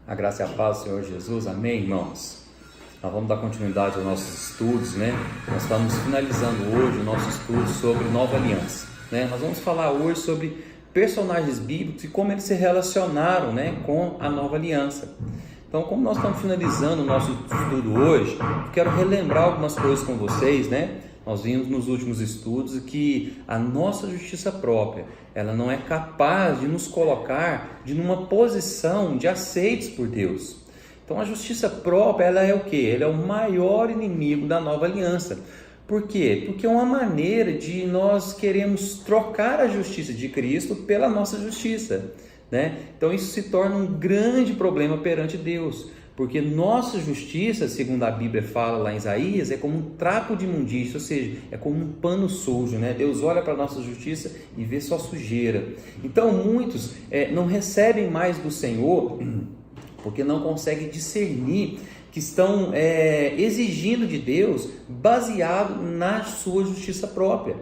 A graça e a paz do Senhor Jesus, amém, irmãos? Nós vamos dar continuidade aos nossos estudos, né? Nós estamos finalizando hoje o nosso estudo sobre Nova Aliança, né? Nós vamos falar hoje sobre personagens bíblicos e como eles se relacionaram, né, com a Nova Aliança. Então, como nós estamos finalizando o nosso estudo hoje, eu quero relembrar algumas coisas com vocês, né? Nós vimos nos últimos estudos que a nossa justiça própria, ela não é capaz de nos colocar numa posição de aceitos por Deus. Então a justiça própria, ela é o quê? Ela é o maior inimigo da Nova Aliança. Por quê? Porque é uma maneira de nós queremos trocar a justiça de Cristo pela nossa justiça, né? Então isso se torna um grande problema perante Deus. Porque nossa justiça, segundo a Bíblia fala lá em Isaías, é como um trapo de imundícia, ou seja, é como um pano sujo, né? Deus olha para a nossa justiça e vê só sujeira. Então muitos não recebem mais do Senhor porque não conseguem discernir que estão exigindo de Deus baseado na sua justiça própria.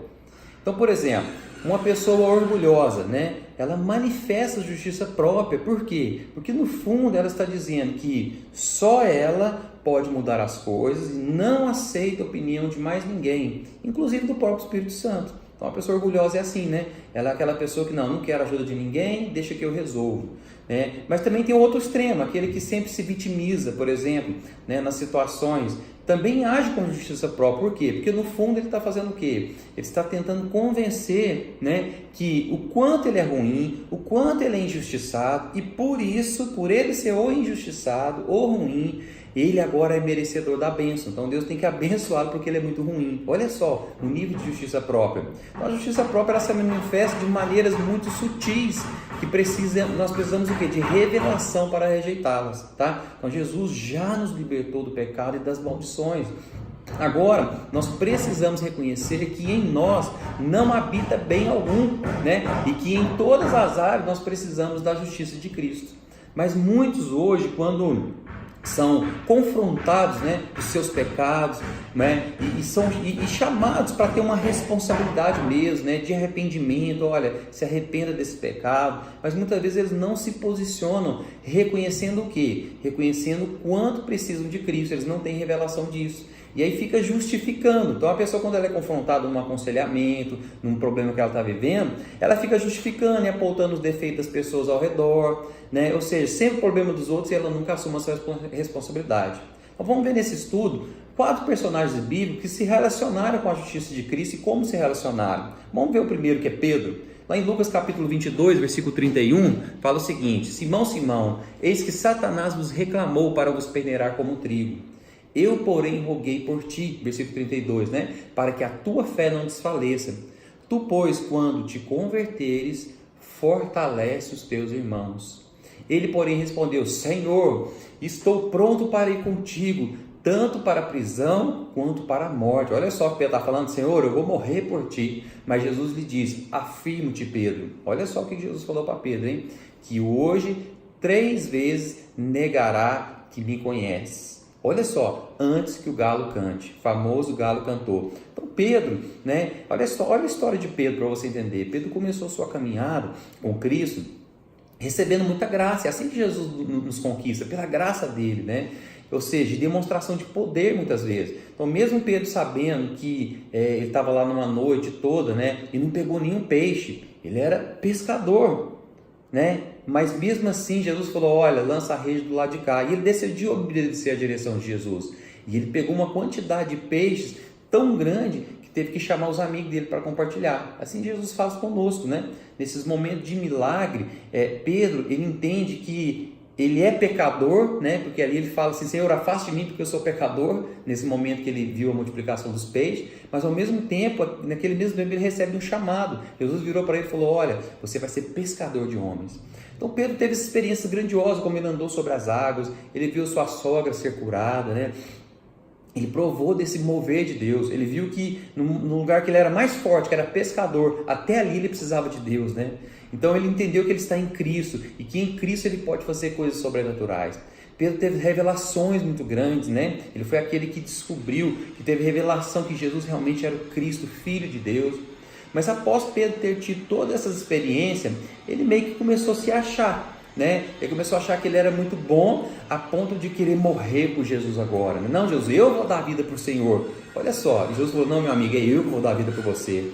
Então, por exemplo, uma pessoa orgulhosa, né? Ela manifesta a justiça própria. Por quê? Porque no fundo ela está dizendo que só ela pode mudar as coisas e não aceita a opinião de mais ninguém, inclusive do próprio Espírito Santo. Então a pessoa orgulhosa é assim, né? Ela é aquela pessoa que não quer ajuda de ninguém, deixa que eu resolvo, né? Mas também tem o outro extremo, aquele que sempre se vitimiza, por exemplo, né, nas situações. Também age com justiça própria. Por quê? Porque no fundo ele está fazendo o quê? Ele está tentando convencer, né, que o quanto ele é ruim, o quanto ele é injustiçado, e por isso, por ele ser ou injustiçado ou ruim, ele agora é merecedor da bênção. Então Deus tem que abençoá-lo porque ele é muito ruim. Olha só o nível de justiça própria. Então, a justiça própria, ela se manifesta de maneiras muito sutis, que nós precisamos o quê? De revelação para rejeitá-las, tá? Então Jesus já nos libertou do pecado e das maldições. Agora, nós precisamos reconhecer que em nós não habita bem algum, né? E que em todas as áreas nós precisamos da justiça de Cristo. Mas muitos hoje, quando são confrontados, né, dos seus pecados, né, e chamados para ter uma responsabilidade mesmo, né, de arrependimento. Olha, se arrependa desse pecado, mas muitas vezes eles não se posicionam reconhecendo o quê? Reconhecendo o quanto precisam de Cristo. Eles não têm revelação disso. E aí fica justificando. Então a pessoa, quando ela é confrontada num aconselhamento, num problema que ela está vivendo, ela fica justificando e apontando os defeitos das pessoas ao redor, né? Ou seja, sempre o problema dos outros e ela nunca assume a sua responsabilidade. Então vamos ver nesse estudo 4 personagens bíblicos que se relacionaram com a justiça de Cristo e como se relacionaram. Vamos ver o primeiro, que é Pedro. Lá em Lucas capítulo 22, versículo 31, fala o seguinte: Simão, Simão, eis que Satanás vos reclamou para vos peneirar como trigo. Eu, porém, roguei por ti, versículo 32, né? Para que a tua fé não desfaleça. Tu, pois, quando te converteres, fortalece os teus irmãos. Ele, porém, respondeu: Senhor, estou pronto para ir contigo, tanto para a prisão quanto para a morte. Olha só o que Pedro está falando: Senhor, eu vou morrer por ti. Mas Jesus lhe diz: afirmo-te, Pedro. Olha só o que Jesus falou para Pedro, hein? Que hoje 3 vezes negará que me conhece. Olha só, antes que o galo cante, famoso galo cantor. Então Pedro, né? Olha a história de Pedro para você entender. Pedro começou sua caminhada com Cristo recebendo muita graça. É assim que Jesus nos conquista, pela graça dele, né? Ou seja, de demonstração de poder muitas vezes. Então mesmo Pedro sabendo que ele estava lá numa noite toda, né? E não pegou nenhum peixe. Ele era pescador, né? Mas mesmo assim Jesus falou: olha, lança a rede do lado de cá. E ele decidiu obedecer a direção de Jesus. E ele pegou uma quantidade de peixes tão grande que teve que chamar os amigos dele para compartilhar. Assim Jesus faz conosco, né? Nesses momentos de milagre, Pedro, ele entende que ele é pecador, né? Porque ali ele fala assim: Senhor, afaste de mim porque eu sou pecador. Nesse momento que ele viu a multiplicação dos peixes. Mas ao mesmo tempo, naquele mesmo tempo, ele recebe um chamado. Jesus virou para ele e falou: olha, você vai ser pescador de homens. Então Pedro teve essa experiência grandiosa, como ele andou sobre as águas. Ele viu sua sogra ser curada, né? Ele provou desse mover de Deus. Ele viu que no lugar que ele era mais forte, que era pescador, até ali ele precisava de Deus, né? Então ele entendeu que ele está em Cristo e que em Cristo ele pode fazer coisas sobrenaturais. Pedro teve revelações muito grandes, né? Ele foi aquele que descobriu, que teve revelação que Jesus realmente era o Cristo, Filho de Deus. Mas após Pedro ter tido toda essa experiência, ele meio que começou a se achar. né? Ele começou a achar que ele era muito bom a ponto de querer morrer por Jesus agora. Não, Jesus, eu vou dar a vida para o Senhor. Olha só, Jesus falou, não, meu amigo, é eu que vou dar a vida para você.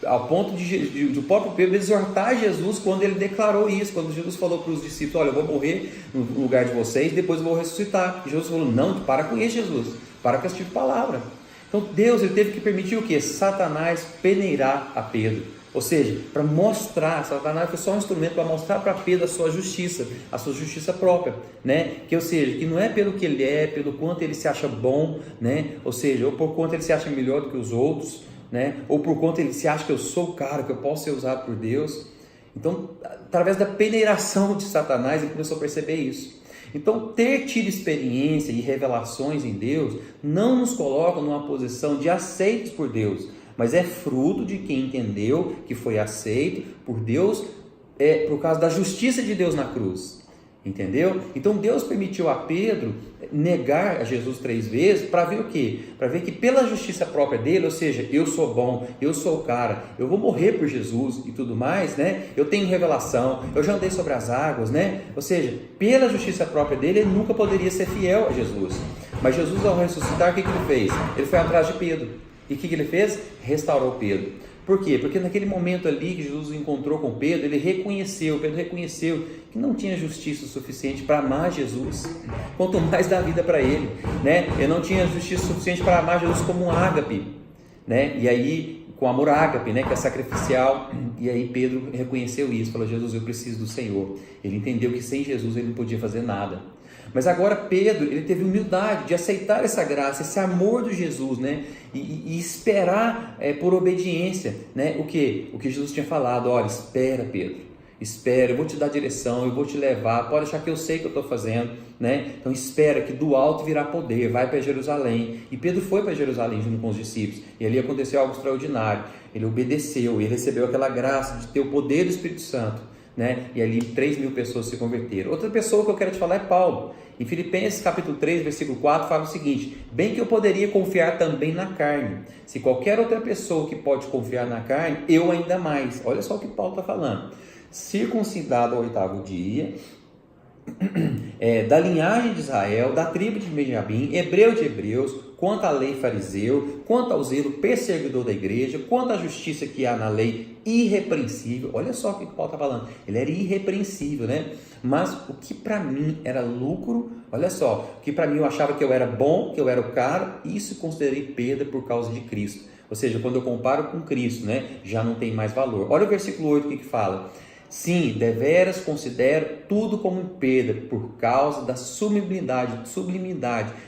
Ao ponto de o próprio Pedro exortar Jesus quando ele declarou isso, quando Jesus falou para os discípulos, olha, eu vou morrer no lugar de vocês, depois eu vou ressuscitar. E Jesus falou, não, para com isso, Jesus, para com esse tipo de palavra. Então Deus, ele teve que permitir o quê? Satanás peneirar a Pedro. Ou seja, para mostrar, Satanás foi só um instrumento para mostrar para Pedro a sua justiça própria, né? Que, ou seja, que não é pelo que ele é, pelo quanto ele se acha bom, né? Ou seja, ou por quanto ele se acha melhor do que os outros, né? Ou por quanto ele se acha que eu sou o cara, que eu posso ser usado por Deus. Então, através da peneiração de Satanás, ele começou a perceber isso. Então, ter tido experiência e revelações em Deus não nos coloca numa posição de aceitos por Deus, mas é fruto de quem entendeu que foi aceito por Deus, por causa da justiça de Deus na cruz, entendeu? Então Deus permitiu a Pedro negar a Jesus 3 vezes, para ver o quê? Para ver que pela justiça própria dele, ou seja, eu sou bom, eu sou o cara, eu vou morrer por Jesus e tudo mais, né? Eu tenho revelação, eu já andei sobre as águas, né? Ou seja, pela justiça própria dele, ele nunca poderia ser fiel a Jesus. Mas Jesus, ao ressuscitar, o que ele fez? Ele foi atrás de Pedro. E o que ele fez? Restaurou Pedro. Por quê? Porque naquele momento ali que Jesus encontrou com Pedro, Pedro reconheceu que não tinha justiça suficiente para amar Jesus, quanto mais dar vida para ele, né? Ele não tinha justiça suficiente para amar Jesus como um ágape, né? E aí, com amor ágape, né? Que é sacrificial, e aí Pedro reconheceu isso, falou, Jesus, eu preciso do Senhor. Ele entendeu que sem Jesus ele não podia fazer nada. Mas agora Pedro, ele teve humildade de aceitar essa graça, esse amor de Jesus, né? E esperar por obediência, né? O que Jesus tinha falado, olha, espera Pedro, espera, eu vou te dar direção, eu vou te levar, pode achar que eu sei o que eu estou fazendo, né? Então espera que do alto virá poder, vai para Jerusalém. E Pedro foi para Jerusalém junto com os discípulos, e ali aconteceu algo extraordinário, ele obedeceu, ele recebeu aquela graça de ter o poder do Espírito Santo, né? E ali 3.000 pessoas se converteram. Outra pessoa que eu quero te falar é Paulo. Em Filipenses capítulo 3, versículo 4, fala o seguinte, bem que eu poderia confiar também na carne, se qualquer outra pessoa que pode confiar na carne, eu ainda mais. Olha só o que Paulo está falando, circuncidado ao 8º dia, da linhagem de Israel, da tribo de Benjamim, hebreu de hebreus, quanto à lei fariseu, quanto ao zelo perseguidor da igreja, quanto à justiça que há na lei, irrepreensível. Olha só o que Paulo está falando, ele era irrepreensível, né? Mas o que para mim era lucro, olha só, o que para mim eu achava que eu era bom, que eu era o cara, isso considerei perda por causa de Cristo. Ou seja, quando eu comparo com Cristo, né, já não tem mais valor. Olha o versículo 8, o que fala? Sim, deveras considero tudo como perda por causa da sublimidade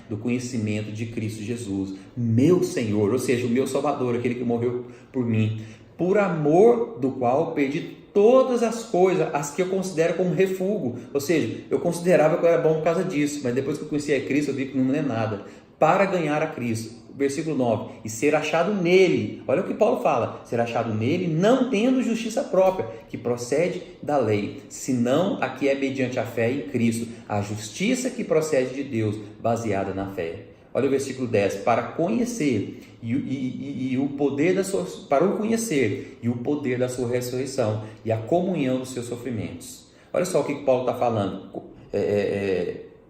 do conhecimento de Cristo Jesus, meu Senhor, ou seja, o meu Salvador, aquele que morreu por mim, por amor do qual perdi todas as coisas, as que eu considero como refúgio. Ou seja, eu considerava que eu era bom por causa disso, mas depois que eu conheci a Cristo, eu vi que não é nada, para ganhar a Cristo. Versículo 9, e ser achado nele, olha o que Paulo fala, ser achado nele, não tendo justiça própria, que procede da lei, senão a que é mediante a fé em Cristo, a justiça que procede de Deus, baseada na fé. Olha o versículo 10, para conhecer e o poder da sua, para o conhecer e o poder da sua ressurreição e a comunhão dos seus sofrimentos. Olha só o que Paulo está falando,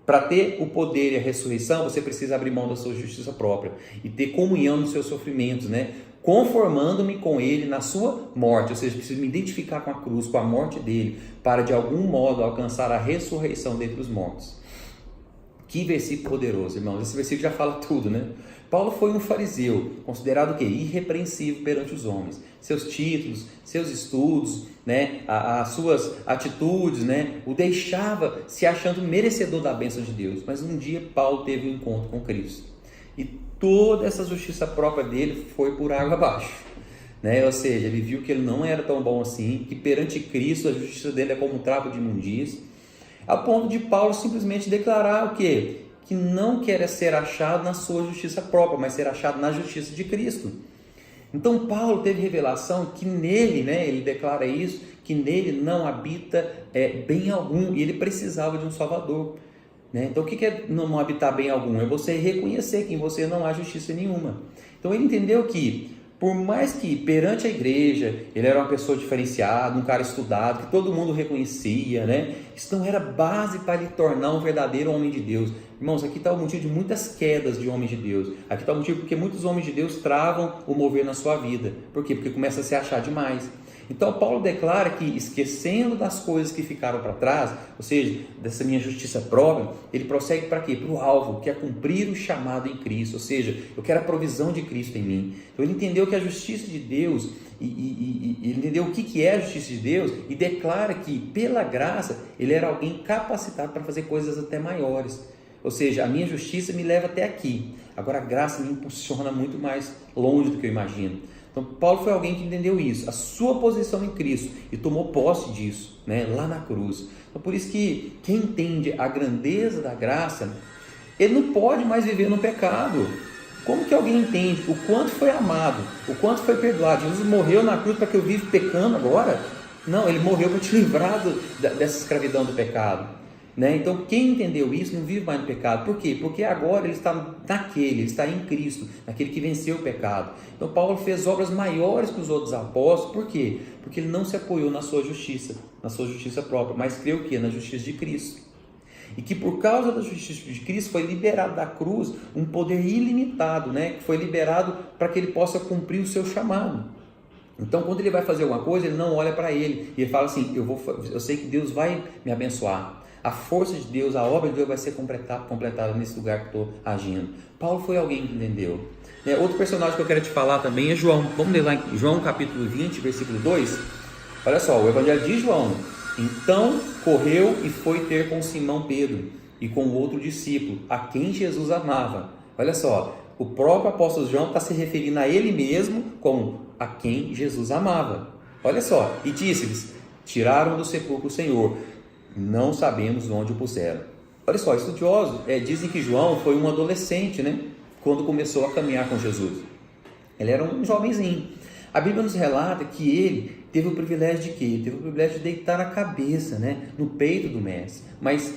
para ter o poder e a ressurreição, você precisa abrir mão da sua justiça própria e ter comunhão nos seus sofrimentos, né? Conformando-me com ele na sua morte, ou seja, preciso me identificar com a cruz, com a morte dele, para de algum modo alcançar a ressurreição dentre os mortos. Que versículo poderoso, irmãos, esse versículo já fala tudo, né? Paulo foi um fariseu, considerado o quê? Irrepreensível perante os homens. Seus títulos, seus estudos, né? As suas atitudes, né? O deixava se achando merecedor da bênção de Deus. Mas um dia Paulo teve um encontro com Cristo. E toda essa justiça própria dele foi por água abaixo, né? Ou seja, ele viu que ele não era tão bom assim, que perante Cristo a justiça dele é como um trapo de imundícia, a ponto de Paulo simplesmente declarar o quê? Que não quer ser achado na sua justiça própria, mas ser achado na justiça de Cristo. Então Paulo teve revelação que nele, né, ele declara isso, que nele não habita bem algum, e ele precisava de um Salvador, né? Então o que é não habitar bem algum? É você reconhecer que em você não há justiça nenhuma. Então ele entendeu que Por mais que perante a igreja ele era uma pessoa diferenciada, um cara estudado, que todo mundo reconhecia, né? Isso não era base para lhe tornar um verdadeiro homem de Deus. Irmãos, aqui está o motivo de muitas quedas de homens de Deus. Aqui está o motivo porque muitos homens de Deus travam o mover na sua vida. Por quê? Porque começa a se achar demais. Então Paulo declara que, esquecendo das coisas que ficaram para trás, ou seja, dessa minha justiça própria, ele prossegue para quê? Para o alvo, que é cumprir o chamado em Cristo, ou seja, eu quero a provisão de Cristo em mim. Então ele entendeu que a justiça de Deus, ele entendeu o que é a justiça de Deus e declara que, pela graça, ele era alguém capacitado para fazer coisas até maiores. Ou seja, a minha justiça me leva até aqui, agora a graça me impulsiona muito mais longe do que eu imagino. Então Paulo foi alguém que entendeu isso, a sua posição em Cristo, e tomou posse disso, né, lá na cruz. Então por isso que quem entende a grandeza da graça, ele não pode mais viver no pecado. Como que alguém entende o quanto foi amado, o quanto foi perdoado? Jesus morreu na cruz para que eu viva pecando agora? Não, ele morreu para te livrar dessa escravidão do pecado. Né? Então quem entendeu isso não vive mais no pecado. Por quê? Porque agora ele está ele está em Cristo, naquele que venceu o pecado. Então Paulo fez obras maiores que os outros apóstolos. Por quê? Porque ele não se apoiou na sua justiça própria, mas creu que na justiça de Cristo. E que por causa da justiça de Cristo foi liberado da cruz um poder ilimitado, né? Que foi liberado para que ele possa cumprir o seu chamado. Então quando ele vai fazer alguma coisa, ele não olha para ele e ele fala assim, eu sei que Deus vai me abençoar. A força de Deus, a obra de Deus vai ser completada nesse lugar que estou agindo. Paulo foi alguém que entendeu. Outro personagem que eu quero te falar também é João. Vamos ler lá em João capítulo 20, versículo 2. Olha só, o evangelho de João. Então correu e foi ter com Simão Pedro e com outro discípulo, a quem Jesus amava. Olha só, o próprio apóstolo João está se referindo a ele mesmo como a quem Jesus amava. Olha só, e disse-lhes, tiraram do sepulcro o Senhor, não sabemos onde o puseram. Olha só, estudiosos dizem que João foi um adolescente, né, quando começou a caminhar com Jesus. Ele era um jovenzinho. A Bíblia nos relata que ele teve o privilégio de quê? Teve o privilégio de deitar a cabeça, né, no peito do mestre. Mas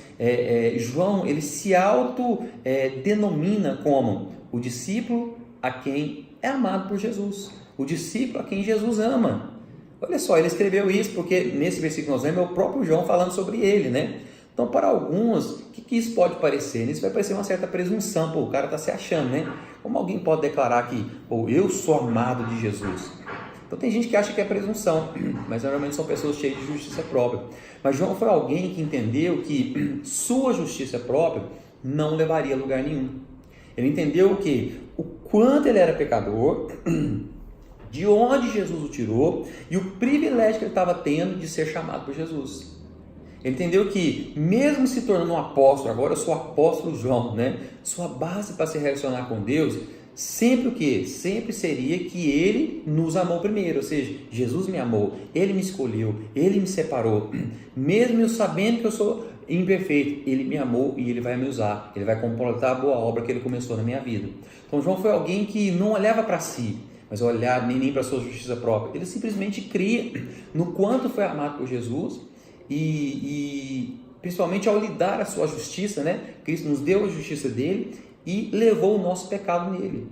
João, ele se autodenomina como o discípulo a quem é amado por Jesus. O discípulo a quem Jesus ama. Olha só, ele escreveu isso porque nesse versículo nós vemos é o próprio João falando sobre ele, né? Então, para alguns, o que isso pode parecer? Isso vai parecer uma certa presunção, o cara está se achando, né? Como alguém pode declarar que, eu sou amado de Jesus? Então, tem gente que acha que é presunção, mas normalmente são pessoas cheias de justiça própria. Mas João foi alguém que entendeu que sua justiça própria não levaria a lugar nenhum. Ele entendeu o quanto ele era pecador, de onde Jesus o tirou e o privilégio que ele estava tendo de ser chamado por Jesus. Ele entendeu que, mesmo se tornando um apóstolo, agora eu sou o apóstolo João, né? Sua base para se relacionar com Deus, sempre o quê? Sempre seria que ele nos amou primeiro, ou seja, Jesus me amou, ele me escolheu, ele me separou, mesmo eu sabendo que eu sou imperfeito, ele me amou e ele vai me usar, ele vai completar a boa obra que ele começou na minha vida. Então João foi alguém que não olhava para si, mas olhar nem para a sua justiça própria. Ele simplesmente cria no quanto foi amado por Jesus e principalmente ao lhe dar a sua justiça, né? Cristo nos deu a justiça dele e levou o nosso pecado nele.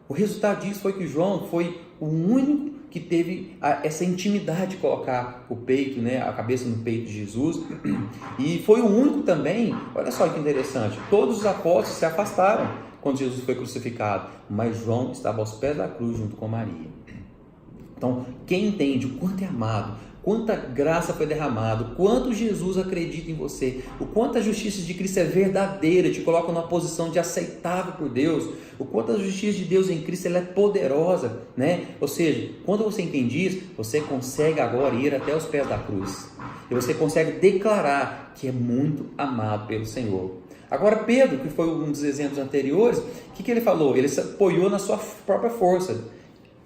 O resultado disso foi que João foi o único que teve essa intimidade de colocar o peito, né, a cabeça no peito de Jesus, e foi o único também, olha só que interessante, todos os apóstolos se afastaram quando Jesus foi crucificado, mas João estava aos pés da cruz junto com Maria. Então, quem entende o quanto é amado, quanta graça foi derramada, o quanto Jesus acredita em você, o quanto a justiça de Cristo é verdadeira, te coloca numa posição de aceitável por Deus, o quanto a justiça de Deus em Cristo ela é poderosa, né? Ou seja, quando você entende isso, você consegue agora ir até os pés da cruz, e você consegue declarar que é muito amado pelo Senhor. Agora Pedro, que foi um dos exemplos anteriores, o que ele falou? Ele se apoiou na sua própria força.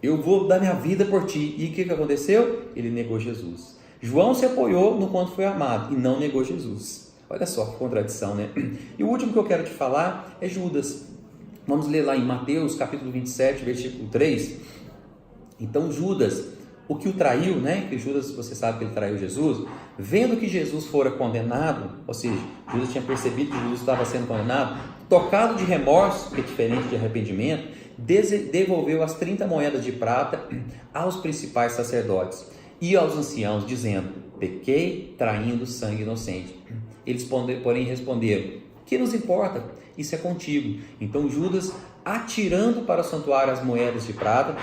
Eu vou dar minha vida por ti. E o que aconteceu? Ele negou Jesus. João se apoiou no quanto foi amado e não negou Jesus. Olha só que contradição, né? E o último que eu quero te falar é Judas. Vamos ler lá em Mateus capítulo 27, versículo 3. Então Judas, o que o traiu, né? Que Judas, você sabe que ele traiu Jesus, vendo que Jesus fora condenado, ou seja, Judas tinha percebido que Jesus estava sendo condenado, tocado de remorso, que é diferente de arrependimento, devolveu as 30 moedas de prata aos principais sacerdotes e aos anciãos, dizendo: pequei traindo sangue inocente. Eles, porém, responderam: que nos importa? Isso é contigo. Então Judas, atirando para o santuário as moedas de prata,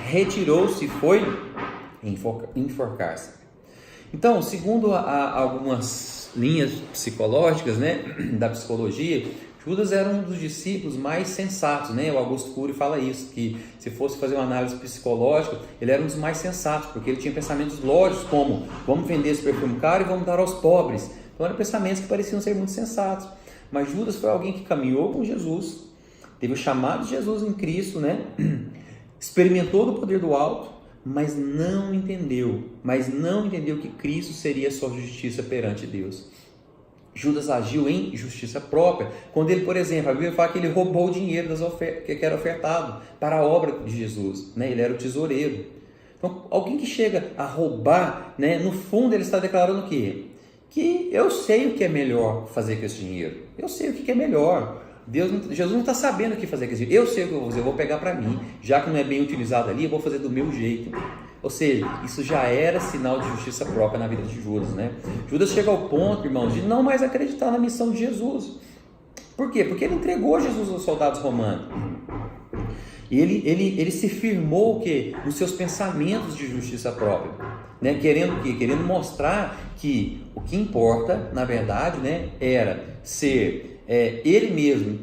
retirou-se e foi enforcar-se. Então, segundo algumas linhas psicológicas, né, da psicologia, Judas era um dos discípulos mais sensatos, né? O Augusto Cury fala isso, que se fosse fazer uma análise psicológica, ele era um dos mais sensatos, porque ele tinha pensamentos lógicos como: vamos vender esse perfume caro e vamos dar aos pobres. Então eram pensamentos que pareciam ser muito sensatos. Mas Judas foi alguém que caminhou com Jesus, teve o chamado de Jesus em Cristo, né? Experimentou do poder do alto, mas não entendeu que Cristo seria a sua justiça perante Deus. Judas agiu em justiça própria, quando ele, por exemplo, a Bíblia fala que ele roubou o dinheiro que era ofertado para a obra de Jesus, né? Ele era o tesoureiro. Então, alguém que chega a roubar, né? No fundo ele está declarando o quê? Que eu sei o que é melhor fazer com esse dinheiro, eu sei o que é melhor. Jesus não está sabendo o que fazer com esse dinheiro. Eu sei o que eu vou fazer, eu vou pegar para mim, já que não é bem utilizado ali, eu vou fazer do meu jeito. Ou seja, isso já era sinal de justiça própria na vida de Judas, né? Judas chega ao ponto, irmãos, de não mais acreditar na missão de Jesus. Por quê? Porque ele entregou Jesus aos soldados romanos. E ele se firmou nos seus pensamentos de justiça própria, né? Querendo mostrar que o que importa, na verdade, né, era ser ele mesmo,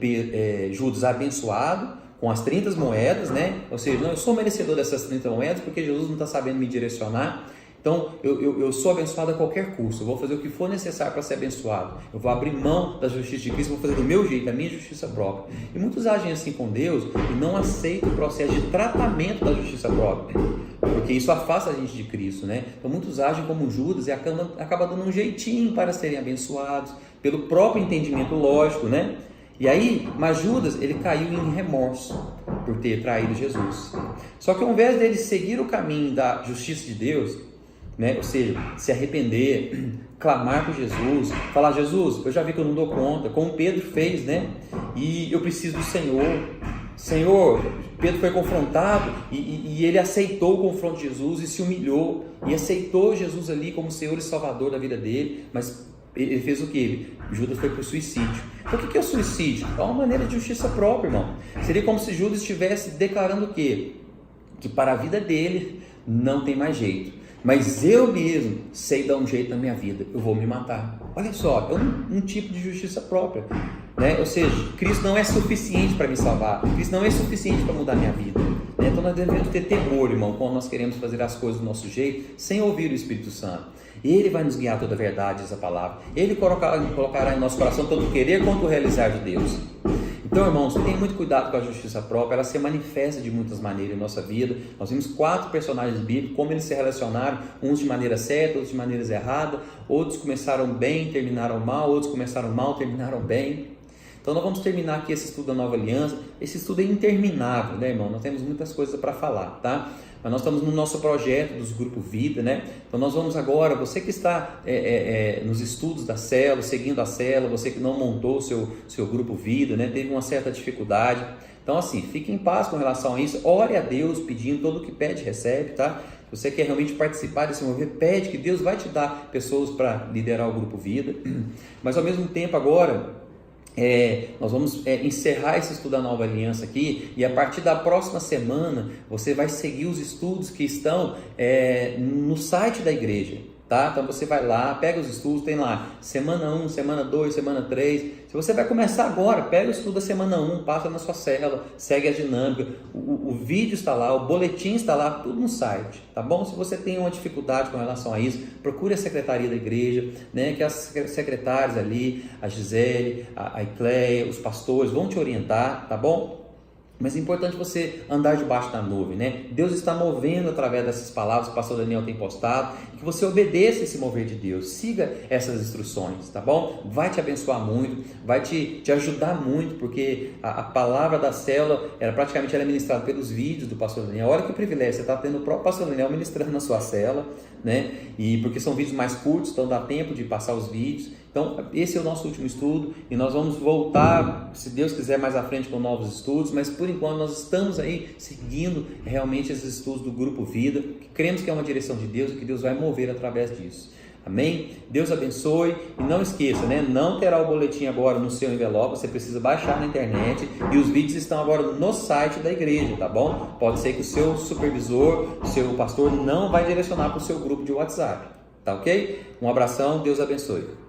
Judas, abençoado com as 30 moedas, né? Ou seja, não, eu sou merecedor dessas 30 moedas porque Jesus não está sabendo me direcionar. Então, eu sou abençoado a qualquer custo. Eu vou fazer o que for necessário para ser abençoado. Eu vou abrir mão da justiça de Cristo, vou fazer do meu jeito, da minha justiça própria. E muitos agem assim com Deus e não aceitam o processo de tratamento da justiça própria, porque isso afasta a gente de Cristo, né? Então, muitos agem como Judas e acabam dando um jeitinho para serem abençoados, pelo próprio entendimento lógico, né? E aí, mas Judas, ele caiu em remorso por ter traído Jesus. Só que ao invés dele seguir o caminho da justiça de Deus, né, ou seja, se arrepender, clamar por Jesus, falar: Jesus, eu já vi que eu não dou conta, como Pedro fez, né? E eu preciso do Senhor. Pedro foi confrontado e ele aceitou o confronto de Jesus e se humilhou e aceitou Jesus ali como Senhor e Salvador da vida dele, mas ele fez o que? Judas foi para o suicídio. Então o que é o suicídio? É uma maneira de justiça própria, irmão. Seria como se Judas estivesse declarando o quê? Que para a vida dele não tem mais jeito, mas eu mesmo sei dar um jeito na minha vida, eu vou me matar. Olha só, é um tipo de justiça própria, né? Ou seja, Cristo não é suficiente para me salvar, Cristo não é suficiente para mudar a minha vida, né? Então nós devemos ter temor, irmão, quando nós queremos fazer as coisas do nosso jeito, sem ouvir o Espírito Santo. Ele vai nos guiar toda a verdade, essa palavra. Ele colocará em nosso coração tanto o querer quanto o realizar de Deus. Então, irmãos, tenha muito cuidado com a justiça própria. Ela se manifesta de muitas maneiras em nossa vida. Nós vimos 4 personagens bíblicos, como eles se relacionaram, uns de maneira certa, outros de maneira errada, outros começaram bem, terminaram mal, outros começaram mal, terminaram bem. Então nós vamos terminar aqui esse estudo da Nova Aliança. Esse estudo é interminável, né, irmão? Nós temos muitas coisas para falar, tá? Mas nós estamos no nosso projeto dos Grupo Vida, né? Então nós vamos agora, você que está nos estudos da célula, seguindo a célula, você que não montou o seu Grupo Vida, né? Teve uma certa dificuldade. Então assim, fique em paz com relação a isso. Ore a Deus pedindo, todo o que pede recebe, tá? Se você quer realmente participar desse movimento, pede que Deus vai te dar pessoas para liderar o Grupo Vida. Mas ao mesmo tempo agora, nós vamos encerrar esse estudo da Nova Aliança aqui, e a partir da próxima semana você vai seguir os estudos que estão no site da igreja, tá? Então você vai lá, pega os estudos, tem lá semana 1, semana 2, semana 3. Se você vai começar agora, pega o estudo da semana 1, passa na sua célula, segue a dinâmica, o vídeo está lá, o boletim está lá, tudo no site, tá bom? Se você tem uma dificuldade com relação a isso, procure a secretaria da igreja, né? Que as secretárias ali, a Gisele, a Icleia, os pastores vão te orientar, tá bom? Mas é importante você andar debaixo da nuvem, né? Deus está movendo através dessas palavras que o pastor Daniel tem postado, e que você obedeça esse mover de Deus, siga essas instruções, tá bom? Vai te abençoar muito, vai te ajudar muito, porque a palavra da célula praticamente era ministrada pelos vídeos do pastor Daniel. Olha que privilégio, você está tendo o próprio pastor Daniel ministrando na sua célula, né? E porque são vídeos mais curtos, então dá tempo de passar os vídeos. Então, esse é o nosso último estudo e nós vamos voltar, se Deus quiser, mais à frente com novos estudos, mas por enquanto nós estamos aí seguindo realmente esses estudos do Grupo Vida, que cremos que é uma direção de Deus e que Deus vai mover através disso. Amém? Deus abençoe e não esqueça, né? Não terá o boletim agora no seu envelope, você precisa baixar na internet e os vídeos estão agora no site da igreja, tá bom? Pode ser que o seu supervisor, o seu pastor não vai direcionar para o seu grupo de WhatsApp, tá ok? Um abração, Deus abençoe.